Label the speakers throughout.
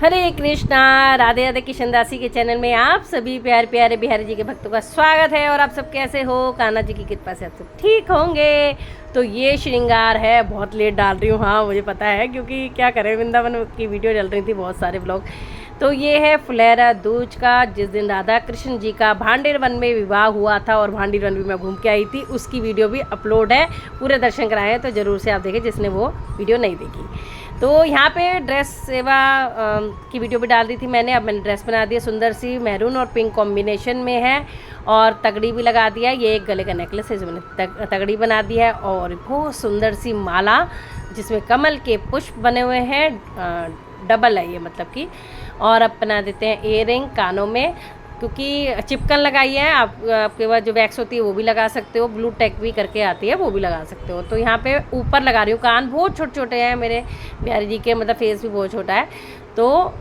Speaker 1: हरे कृष्णा। राधे राधे किशन दासी के चैनल में आप सभी प्यारे प्यारे बिहारी जी के भक्तों का स्वागत है। और आप सब कैसे हो? कान्हा जी की कृपा से आप सब ठीक होंगे। तो ये श्रृंगार है, बहुत लेट डाल रही हूँ, हाँ मुझे पता है, क्योंकि क्या करें, वृंदावन की वीडियो डल रही थी, बहुत सारे ब्लॉग। तो ये है फुलेरा दूज का, जिस दिन राधा कृष्ण जी का भांडेर वन में विवाह हुआ था और भांडेर वन भी मैं घूम के आई थी, उसकी वीडियो भी अपलोड है। पूरे दर्शन कराए हैं तो ज़रूर से आप देखें जिसने वो वीडियो नहीं देखी। तो यहाँ पे ड्रेस सेवा की वीडियो भी डाल दी थी मैंने। अब मैंने ड्रेस बना दी है, सुंदर सी मैरून और पिंक कॉम्बिनेशन में है, और तगड़ी भी लगा दिया है। ये एक गले का नेकलेस है जो मैंने तगड़ी बना दी है, और बहुत सुंदर सी माला जिसमें कमल के पुष्प बने हुए हैं, डबल है ये मतलब कि। और अब बना देते हैं इयररिंग कानों में, क्योंकि चिपकन लगाई है। आपके पास जो वैक्स होती है वो भी लगा सकते हो, ब्लू टेक भी करके आती है वो भी लगा सकते हो। तो यहाँ पे ऊपर लगा रही हूँ। कान बहुत छोटे छोटे हैं मेरे बिहारी जी के, मतलब फेस भी बहुत छोटा है, तो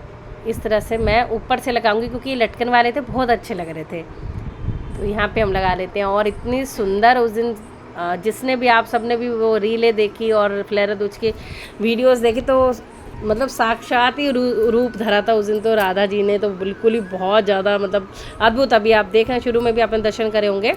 Speaker 1: इस तरह से मैं ऊपर से लगाऊंगी, क्योंकि ये लटकन वाले थे, बहुत अच्छे लग रहे थे। तो यहाँ पे हम लगा लेते हैं। और इतनी सुंदर उस दिन जिसने भी, आप सबने भी वो रीलें देखी और फुलेरा दूज की वीडियोज़ देखी, तो मतलब साक्षात ही रूप धरा था उस दिन तो राधा जी ने, तो बिल्कुल ही बहुत ज़्यादा मतलब अद्भुत। अभी आप देख रहे हैं, शुरू में भी आपने दर्शन करे होंगे।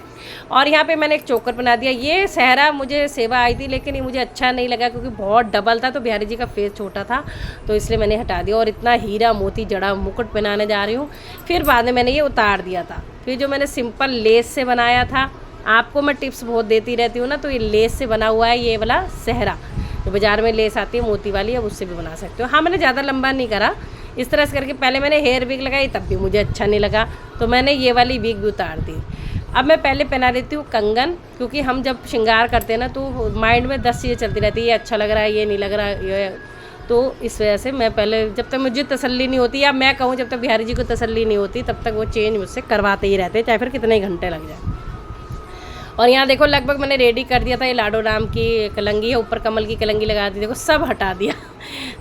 Speaker 1: और यहाँ पे मैंने एक चोकर बना दिया। ये सहरा मुझे सेवा आई थी, लेकिन ये मुझे अच्छा नहीं लगा क्योंकि बहुत डबल था, तो बिहारी जी का फेस छोटा था, तो इसलिए मैंने हटा दिया। और इतना हीरा मोती जड़ा मुकुट पहनाने जा रही हूँ। फिर बाद में मैंने ये उतार दिया था। फिर जो मैंने सिंपल लेस से बनाया था, आपको मैं टिप्स बहुत देती रहती हूँ ना, तो ये लेस से बना हुआ है ये वाला सहरा। तो बाज़ार में लेस आती है मोती वाली, अब उससे भी बना सकते हो। हाँ, मैंने ज़्यादा लंबा नहीं करा, इस तरह से करके। पहले मैंने हेयर विग लगाई, तब भी मुझे अच्छा नहीं लगा, तो मैंने ये वाली विग भी उतार दी। अब मैं पहले पहना देती हूँ कंगन, क्योंकि हम जब श्रृंगार करते हैं ना, तो माइंड में 10 चीज़ें चलती रहती है, ये अच्छा लग रहा है, ये नहीं लग रहा है, तो इस वजह से मैं पहले, जब तक मुझे तसल्ली नहीं होती, या मैं कहूँ जब तक बिहारी जी को तसल्ली नहीं होती, तब तक वो चेंज मुझसे करवाते ही रहते, चाहे फिर कितने ही घंटे लग जाए। और यहाँ देखो लगभग मैंने रेडी कर दिया था। ये लाडो राम की कलंगी है, ऊपर कमल की कलंगी लगा दी, देखो सब हटा दिया।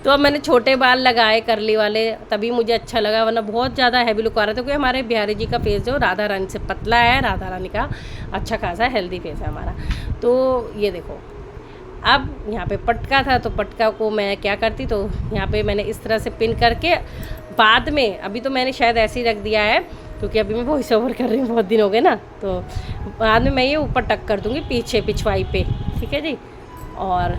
Speaker 1: तो अब मैंने छोटे बाल लगाए करली वाले, तभी मुझे अच्छा लगा, वरना बहुत ज़्यादा हैवी लुक आ रहा था। क्योंकि हमारे बिहारी जी का फेस जो राधा रानी से पतला है, राधा रानी का अच्छा खासा हेल्दी फेस है हमारा। तो ये देखो, अब यहाँ पे पटका था, तो पटका को मैं क्या करती, तो यहाँ पे मैंने इस तरह से पिन करके बाद में, अभी तो मैंने शायद ऐसे ही रख दिया है क्योंकि अभी मैं वॉइस ओवर कर रही हूँ, बहुत दिन हो गए ना, तो बाद में मैं ये ऊपर टक कर दूँगी पीछे पिछवाई पे, ठीक है जी। और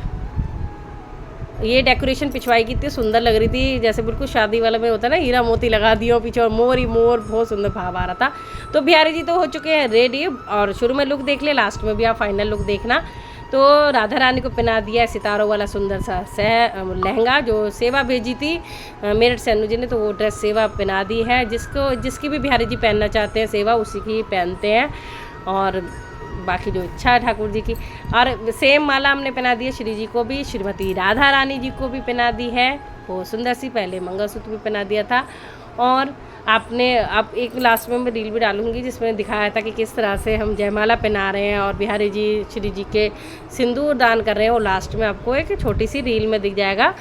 Speaker 1: ये डेकोरेशन पिछवाई की इतनी सुंदर लग रही थी, जैसे बिल्कुल शादी वाला में होता है ना, हीरा मोती लगा दिया और पीछे और मोर ही मोर, बहुत सुंदर भाव आ रहा था। तो बिहारी जी तो हो चुके हैं रेडी, और शुरू में लुक देख ले, लास्ट में भी आप फाइनल लुक देखना। तो राधा रानी को पहना दिया सितारों वाला सुंदर सा लहंगा, जो सेवा भेजी थी मेरठ से अनु जी ने, तो वो ड्रेस सेवा पहना दी है। जिसकी भी बिहारी जी पहनना चाहते हैं सेवा, उसी की पहनते हैं, और बाकी जो इच्छा है ठाकुर जी की। और सेम माला हमने पहना दी है श्री जी को भी, श्रीमती राधा रानी जी को भी पहना दी है, वो सुंदर सी। पहले मंगलसूत्र भी पहना दिया था। और आप एक लास्ट में मैं रील भी डालूंगी जिसमें दिखाया था कि किस तरह से हम जयमाला पहना रहे हैं और बिहारी जी श्री जी के सिंदूर दान कर रहे हैं, वो लास्ट में आपको एक छोटी सी रील में दिख जाएगा,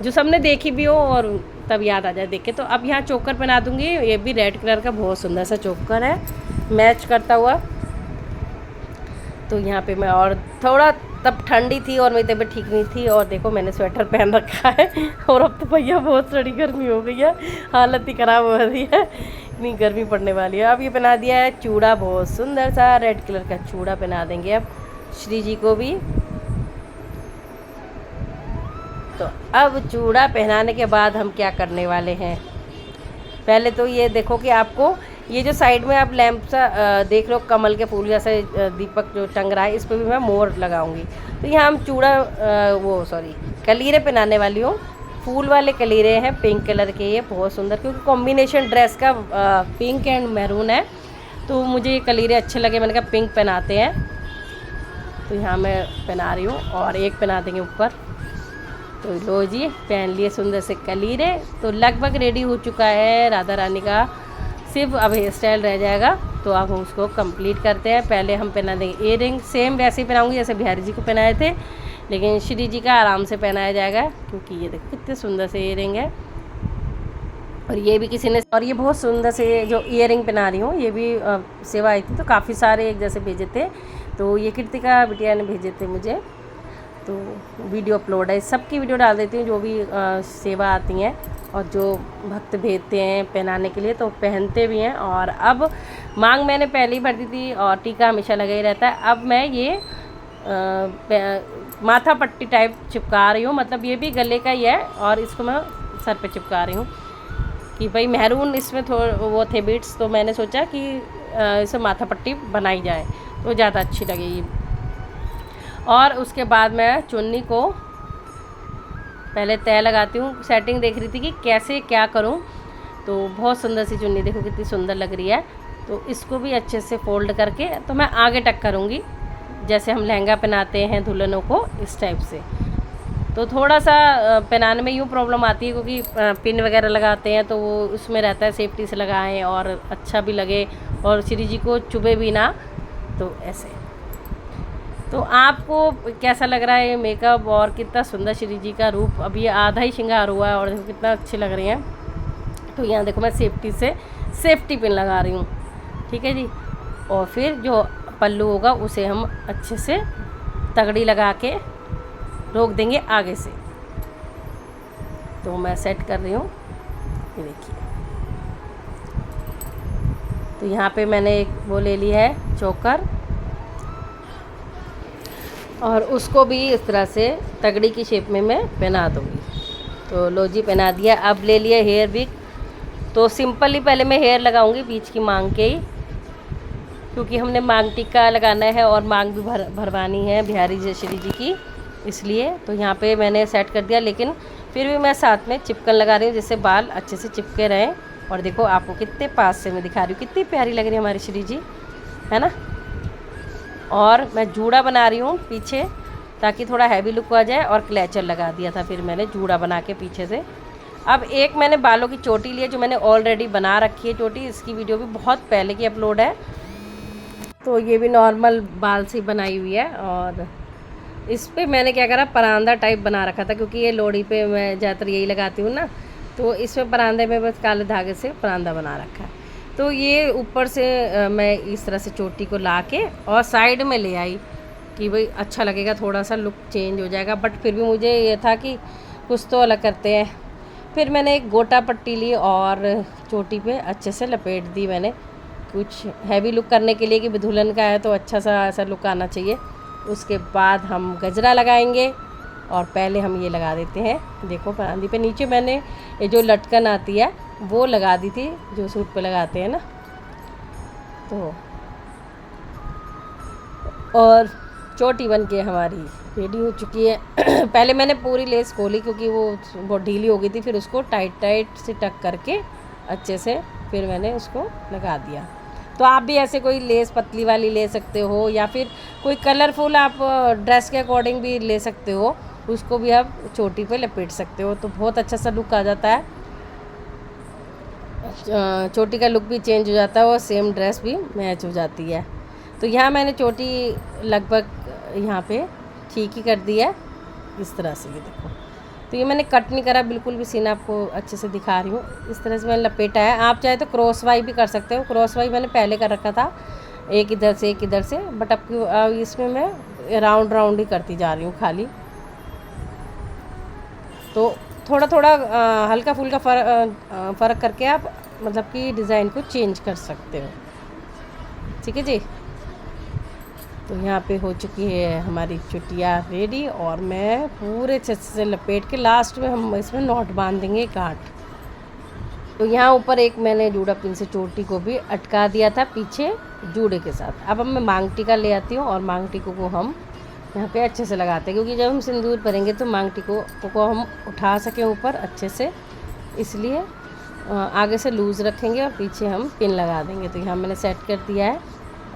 Speaker 1: जो सबने देखी भी हो और तब याद आ जाए देख के। तो अब यहाँ चोकर पहना दूँगी, ये भी रेड कलर का बहुत सुंदर सा चोकर है, मैच करता हुआ। तो यहाँ पे मैं, और थोड़ा तब ठंडी थी और मेरी तबीयत ठीक नहीं थी, और देखो मैंने स्वेटर पहन रखा है। और अब तो भैया बहुत सड़ी गर्मी हो गई है, हालत ही ख़राब हो रही है, इतनी गर्मी पड़ने वाली है। अब ये पहना दिया है चूड़ा, बहुत सुंदर सा रेड कलर का चूड़ा पहना देंगे अब श्री जी को भी। तो अब चूड़ा पहनाने के बाद हम क्या करने वाले हैं, पहले तो ये देखो कि आपको ये जो साइड में आप लैंप सा देख लो, कमल के फूल जैसे दीपक जो टंग रहा है, इस पर भी मैं मोर लगाऊंगी। तो यहाँ हम कलीरे पहनाने वाली हूँ, फूल वाले कलीरे हैं पिंक कलर के, ये बहुत सुंदर, क्योंकि कॉम्बिनेशन ड्रेस का पिंक एंड मैरून है, तो मुझे ये कलीरे अच्छे लगे, मैंने कहा पिंक पहनाते हैं। तो यहाँ मैं पहना रही हूँ, और एक पहना देंगे ऊपर। तो लो जी, पहन लिए सुंदर से कलीरे। तो लगभग रेडी हो चुका है राधा रानी का, सिर्फ अब हेयर स्टाइल रह जाएगा, तो अब हम उसको कंप्लीट करते हैं। पहले हम पहना देंगे इयररिंग, सेम वैसे ही पहनाऊंगी जैसे बिहारी जी को पहनाए थे, लेकिन श्री जी का आराम से पहनाया जाएगा, क्योंकि ये देखो कितने सुंदर से इयररिंग है। और ये भी किसी ने, और ये बहुत सुंदर से जो इयररिंग पहना रही हूँ, ये भी सेवा आई थी, तो काफ़ी सारे एक जैसे भेजे थे, तो ये कृतिका बिटिया ने भेजे थे मुझे। तो वीडियो अपलोड है, सबकी वीडियो डाल देती हूँ जो भी सेवा आती हैं। और जो भक्त भेजते हैं पहनाने के लिए तो पहनते भी हैं। और अब मांग मैंने पहले ही भर दी थी और टीका हमेशा लगा ही रहता है। अब मैं ये माथा पट्टी टाइप चिपका रही हूँ, मतलब ये भी गले का ही है और इसको मैं सर पे चिपका रही हूँ कि भाई मैरून इसमें थोड़े वो थे बीट्स, तो मैंने सोचा कि इसे माथा पट्टी बनाई जाए तो ज़्यादा अच्छी लगेगी। और उसके बाद मैं चुन्नी को पहले तय लगाती हूँ। सेटिंग देख रही थी कि कैसे क्या करूँ, तो बहुत सुंदर सी चुन्नी देखो कितनी सुंदर लग रही है। तो इसको भी अच्छे से फोल्ड करके तो मैं आगे टक करूँगी, जैसे हम लहंगा पहनाते हैं दुल्हनों को, इस टाइप से। तो थोड़ा सा पहनाने में यूँ प्रॉब्लम आती है क्योंकि पिन वगैरह लगाते हैं तो वो उसमें रहता है सेफ्टी से लगाएं और अच्छा भी लगे और श्री जी को चुभे भी ना, तो ऐसे। तो आपको कैसा लग रहा है ये मेकअप और कितना सुंदर श्री जी का रूप? अभी आधा ही श्रृंगार हुआ है और देखो कितना अच्छे लग रही हैं। तो यहाँ देखो मैं सेफ्टी पिन लगा रही हूँ, ठीक है जी। और फिर जो पल्लू होगा उसे हम अच्छे से तगड़ी लगा के रोक देंगे आगे से। तो मैं सेट कर रही हूँ, ये देखिए। तो यहाँ पे मैंने एक वो ले ली है चोकर और उसको भी इस तरह से तगड़ी की शेप में मैं पहना दूँगी। तो लो जी पहना दिया। अब ले लिया हेयर विग। तो सिंपल ही पहले मैं हेयर लगाऊंगी बीच की मांग के ही, क्योंकि हमने मांग टीका लगाना है और मांग भी भरवानी है बिहारी श्री जी की, इसलिए। तो यहाँ पे मैंने सेट कर दिया, लेकिन फिर भी मैं साथ में चिपकन लगा रही हूँ जिससे बाल अच्छे से चिपके रहें। और देखो आपको कितने पास से मैं दिखा रही हूँ, कितनी प्यारी लग रही है हमारी श्री जी, है ना। और मैं जूड़ा बना रही हूँ पीछे ताकि थोड़ा हैवी लुक आ जाए, और क्लैचर लगा दिया था फिर मैंने जूड़ा बना के पीछे से। अब एक मैंने बालों की चोटी ली है जो मैंने ऑलरेडी बना रखी है चोटी, इसकी वीडियो भी बहुत पहले की अपलोड है। तो ये भी नॉर्मल बाल से बनाई हुई है और इस पे मैंने क्या करा, परांदा टाइप बना रखा था, क्योंकि ये लोहड़ी पे मैं ज़्यादातर यही लगाती हूँ ना। तो इसमें परांदे में बस काले धागे से परांदा बना रखा है। तो ये ऊपर से मैं इस तरह से चोटी को ला के और साइड में ले आई कि भाई अच्छा लगेगा, थोड़ा सा लुक चेंज हो जाएगा। बट फिर भी मुझे ये था कि कुछ तो अलग करते हैं। फिर मैंने एक गोटा पट्टी ली और चोटी पे अच्छे से लपेट दी मैंने, कुछ हैवी लुक करने के लिए कि दुल्हन का है तो अच्छा सा ऐसा लुक आना चाहिए। उसके बाद हम गजरा लगाएंगे और पहले हम ये लगा देते हैं, देखो परांदी पे नीचे मैंने ये जो लटकन आती है वो लगा दी थी, जो सूट पे लगाते हैं ना। तो और चोटी बन के हमारी रेडी हो चुकी है। पहले मैंने पूरी लेस खोली क्योंकि वो बहुत ढीली हो गई थी, फिर उसको टाइट से टक करके अच्छे से फिर मैंने उसको लगा दिया। तो आप भी ऐसे कोई लेस पतली वाली ले सकते हो, या फिर कोई कलरफुल आप ड्रेस के अकॉर्डिंग भी ले सकते हो, उसको भी आप चोटी पे लपेट सकते हो, तो बहुत अच्छा सा लुक आ जाता है। चोटी का लुक भी चेंज हो जाता है और सेम ड्रेस भी मैच हो जाती है। तो यहाँ मैंने चोटी लगभग यहाँ पे ठीक ही कर दी है इस तरह से, ये देखो। तो ये मैंने कट नहीं करा बिल्कुल भी, सीना आपको अच्छे से दिखा रही हूँ। इस तरह से मैंने लपेटा है। आप चाहे तो क्रॉस वाई भी कर सकते हो, क्रॉस वाई मैंने पहले कर रखा था, एक इधर से एक इधर से, बट अब इसमें मैं राउंड ही करती जा रही हूँ खाली। तो थोड़ा थोड़ा हल्का फुल्का फ़र्क करके आप मतलब कि डिज़ाइन को चेंज कर सकते हो, ठीक है जी। तो यहाँ पे हो चुकी है हमारी चुटिया रेडी, और मैं पूरे अच्छे से लपेट के लास्ट में हम इसमें नॉट बांध देंगे, गांठ। तो यहाँ ऊपर एक मैंने जूड़ा पिन से चोटी को भी अटका दिया था पीछे जूड़े के साथ। अब मैं मांग टीका ले आती हूँ और मांग टीकों को हम यहाँ पे अच्छे से लगाते हैं, क्योंकि जब हम सिंदूर भरेंगे तो मांग टीकों को हम उठा सकें ऊपर अच्छे से, इसलिए आगे से लूज़ रखेंगे और पीछे हम पिन लगा देंगे। तो यहाँ मैंने सेट कर दिया है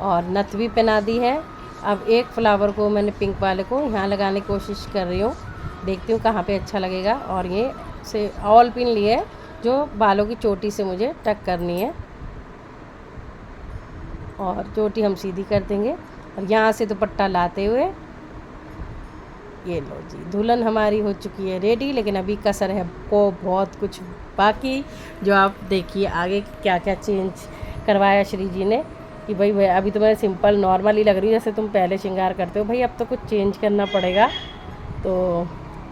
Speaker 1: और नथ भी पहना दी है। अब एक फ्लावर को मैंने पिंक वाले को यहाँ लगाने की कोशिश कर रही हूँ, देखती हूँ कहाँ पे अच्छा लगेगा। और ये से ऑल पिन लिए जो बालों की चोटी से मुझे टक करनी है, और चोटी हम सीधी कर देंगे। और यहाँ से दुपट्टा लाते हुए ये लो जी, दुल्हन हमारी हो चुकी है रेडी। लेकिन अभी कसर है को बहुत कुछ बाकी, जो आप देखिए आगे क्या क्या चेंज करवाया श्री जी ने, कि भाई अभी तो मैं सिंपल नॉर्मल ही लग रही हूँ जैसे तुम पहले श्रृंगार करते हो, भाई अब तो कुछ चेंज करना पड़ेगा। तो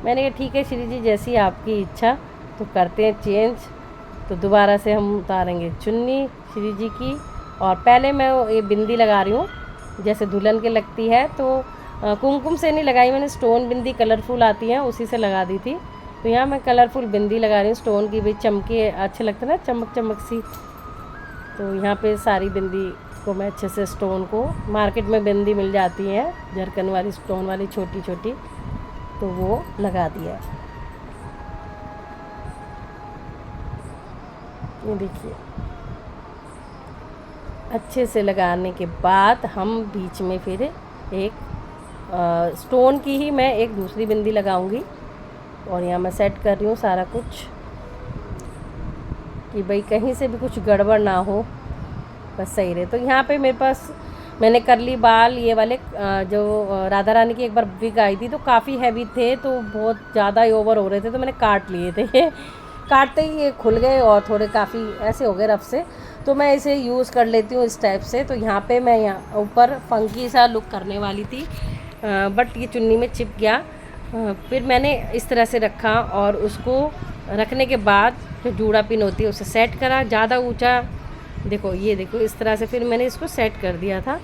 Speaker 1: मैंने कहा ठीक है श्री जी, जैसी आपकी इच्छा। तो करते हैं चेंज। तो दोबारा से हम उतारेंगे चुन्नी श्री जी की, और पहले मैं ये बिंदी लगा रही हूँ जैसे दुल्हन के लगती है। तो कुमकुम से नहीं लगाई मैंने, स्टोन बिंदी कलरफुल आती है उसी से लगा दी थी। तो यहाँ मैं कलरफुल बिंदी लगा रही हूँ, स्टोन की भी चमके अच्छे लगते ना, चमक चमक सी। तो यहाँ पे सारी बिंदी को मैं अच्छे से, स्टोन को मार्केट में बिंदी मिल जाती है झरकन वाली, स्टोन वाली छोटी छोटी, तो वो लगा दिया। ये देखिए अच्छे से लगाने के बाद हम बीच में फिर एक स्टोन की ही मैं एक दूसरी बिंदी लगाऊंगी। और यहाँ मैं सेट कर रही हूँ सारा कुछ कि भाई कहीं से भी कुछ गड़बड़ ना हो, बस सही रहे। तो यहाँ पे मेरे पास मैंने करली बाल ये वाले जो राधा रानी की एक बार विग आई थी तो काफ़ी हैवी थे, तो बहुत ज़्यादा ही ओवर हो रहे थे, तो मैंने काट लिए थे काटते ही ये खुल गए और थोड़े काफ़ी ऐसे हो गए रफ से। तो मैं इसे यूज़ कर लेती हूँ इस टाइप से। तो यहाँ पे मैं यहाँ ऊपर फंकी सा लुक करने वाली थी, बट ये चुन्नी में चिप गया। फिर मैंने इस तरह से रखा और उसको रखने के बाद जो जूड़ा पिन होती है उसे सेट करा। ज़्यादा ऊंचा देखो, ये देखो इस तरह से फिर मैंने इसको सेट कर दिया था,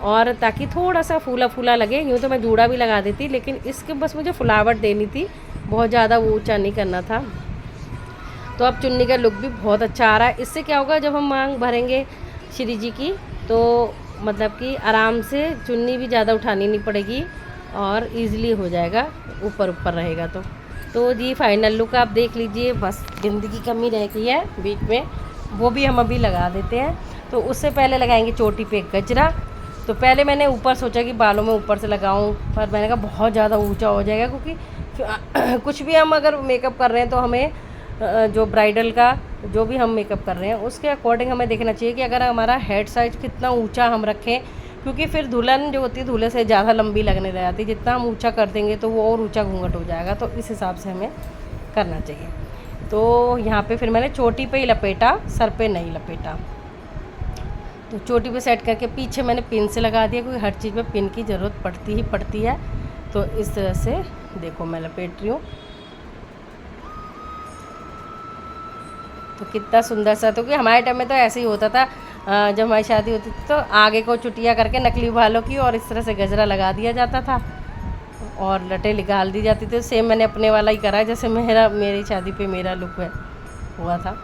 Speaker 1: और ताकि थोड़ा सा फूला फूला लगे। यूँ तो मैं जूड़ा भी लगा देती, लेकिन इसके बस मुझे फुलावट देनी थी, बहुत ज़्यादा वो ऊँचा नहीं करना था। तो अब चुन्नी का लुक भी बहुत अच्छा आ रहा है। इससे क्या होगा, जब हम मांग भरेंगे श्री जी की तो मतलब कि आराम से चुन्नी भी ज़्यादा उठानी नहीं पड़ेगी और इजीली हो जाएगा, ऊपर ऊपर रहेगा। तो जी फाइनल लुक आप देख लीजिए। बस बिंदी की कमी रह गई है बीच में, वो भी हम अभी लगा देते हैं। तो उससे पहले लगाएंगे चोटी पे गजरा। तो पहले मैंने ऊपर सोचा कि बालों में ऊपर से लगाऊं, पर मैंने कहा बहुत ज़्यादा ऊंचा हो जाएगा, क्योंकि कुछ भी हम अगर मेकअप कर रहे हैं तो हमें जो ब्राइडल का जो भी हम मेकअप कर रहे हैं उसके अकॉर्डिंग हमें देखना चाहिए कि अगर हमारा हेड साइज कितना ऊंचा हम रखें, क्योंकि फिर दुल्हन जो होती है दूल्हे से ज़्यादा लंबी लगने लग जाती है। जितना हम ऊंचा कर देंगे तो वो और ऊंचा घूंघट हो जाएगा, तो इस हिसाब से हमें करना चाहिए। तो यहाँ पे फिर मैंने चोटी पे ही लपेटा, सर पे नहीं लपेटा। तो चोटी पे सेट करके पीछे मैंने पिन से लगा दिया, क्योंकि हर चीज़ में पिन की ज़रूरत पड़ती ही पड़ती है। तो इस तरह से देखो मैं लपेट रही हूँ। तो कितना सुंदर सा, तो कि हमारे टाइम में तो ऐसे ही होता था, जब हमारी शादी होती थी तो आगे को चुटिया करके नकली बालों की और इस तरह से गजरा लगा दिया जाता था और लटें निकाल दी जाती थी। सेम मैंने अपने वाला ही करा, जैसे मेरी शादी पे मेरा लुक हुआ था।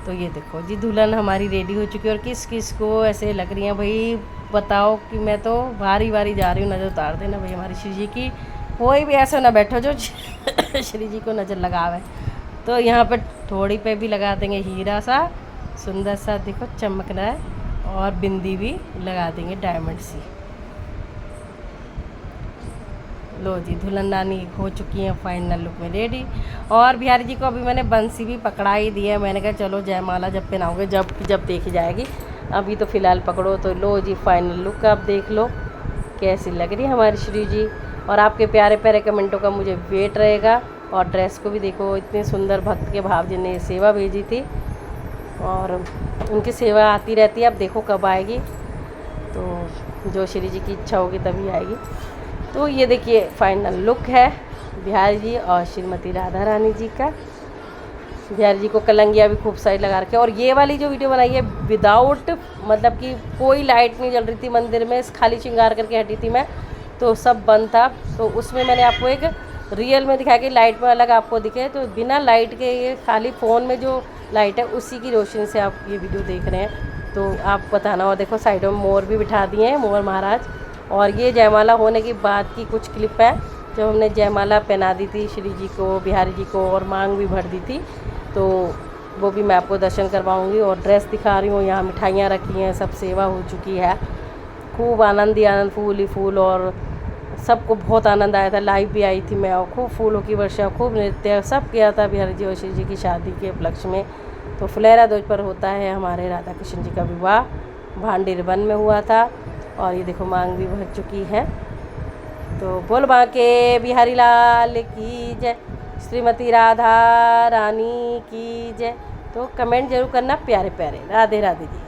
Speaker 1: तो ये देखो जी दुल्हन हमारी रेडी हो चुकी है। और किस किस को ऐसे लग रही हैं भाई बताओ, कि मैं तो बारी बारी जा रही हूँ, नज़र उतार देना भाई हमारी श्री जी की। कोई भी ऐसा ना बैठो जो श्री जी को नज़र लगावे। तो यहाँ पे थोड़ी पे भी लगा देंगे हीरा सा सुंदर सा, देखो चमक रहा है, और बिंदी भी लगा देंगे डायमंड सी। लो जी दुल्हन रानी हो चुकी है फाइनल लुक में रेडी। और बिहारी जी को अभी मैंने बंसी भी पकड़ा ही दी है। मैंने कहा चलो जयमाला जब पहनाओगे जब देखी जाएगी, अभी तो फ़िलहाल पकड़ो। तो लो जी फाइनल लुक आप देख लो कैसी लग रही है हमारी श्री जी। और आपके प्यारे प्यारे कमेंटों का मुझे वेट रहेगा। और ड्रेस को भी देखो, इतने सुंदर भक्त के भाव जी ने सेवा भेजी थी, और उनकी सेवा आती रहती है, अब देखो कब आएगी। तो जो श्री जी की इच्छा होगी तभी आएगी। तो ये देखिए फाइनल लुक है बिहारी जी और श्रीमती राधा रानी जी का। बिहारी जी को कलंगिया भी खूब सारी लगा रखे। और ये वाली जो वीडियो बनाई है विदाउट, मतलब कि कोई लाइट नहीं जल रही थी मंदिर में, खाली श्रृंगार करके हटी थी मैं, तो सब बंद था। तो उसमें मैंने आपको एक रियल में दिखाया कि लाइट में अलग आपको दिखे। तो बिना लाइट के ये खाली फ़ोन में जो लाइट है उसी की रोशनी से आप ये वीडियो देख रहे हैं। तो आप बताना। और देखो साइडों में मोर भी बिठा दिए हैं, मोर महाराज। और ये जयमाला होने की बाद की कुछ क्लिप है, जब हमने जयमाला पहना दी थी श्री जी को, बिहारी जी को, और मांग भी भर दी थी। तो वो भी मैं आपको दर्शन करवाऊँगी। और ड्रेस दिखा रही हूँ, यहाँ मिठाइयाँ रखी हैं, सब सेवा हो चुकी है। खूब आनंद ही आनंद, फूल ही फूल, और सबको बहुत आनंद आया था। लाइव भी आई थी मैं, और खूब फूलों की वर्षा, खूब नृत्य सब किया था बिहारी जी और श्री जी की शादी के उपलक्ष्य में। तो फुलेरा ध्वज पर होता है हमारे राधा कृष्ण जी का विवाह, भांडीर वन में हुआ था। और ये देखो मांग भी भर चुकी है। तो बोल बांके बिहारी लाल की जय, श्रीमती राधा रानी की जय। तो कमेंट जरूर करना प्यारे प्यारे। राधे राधे जी।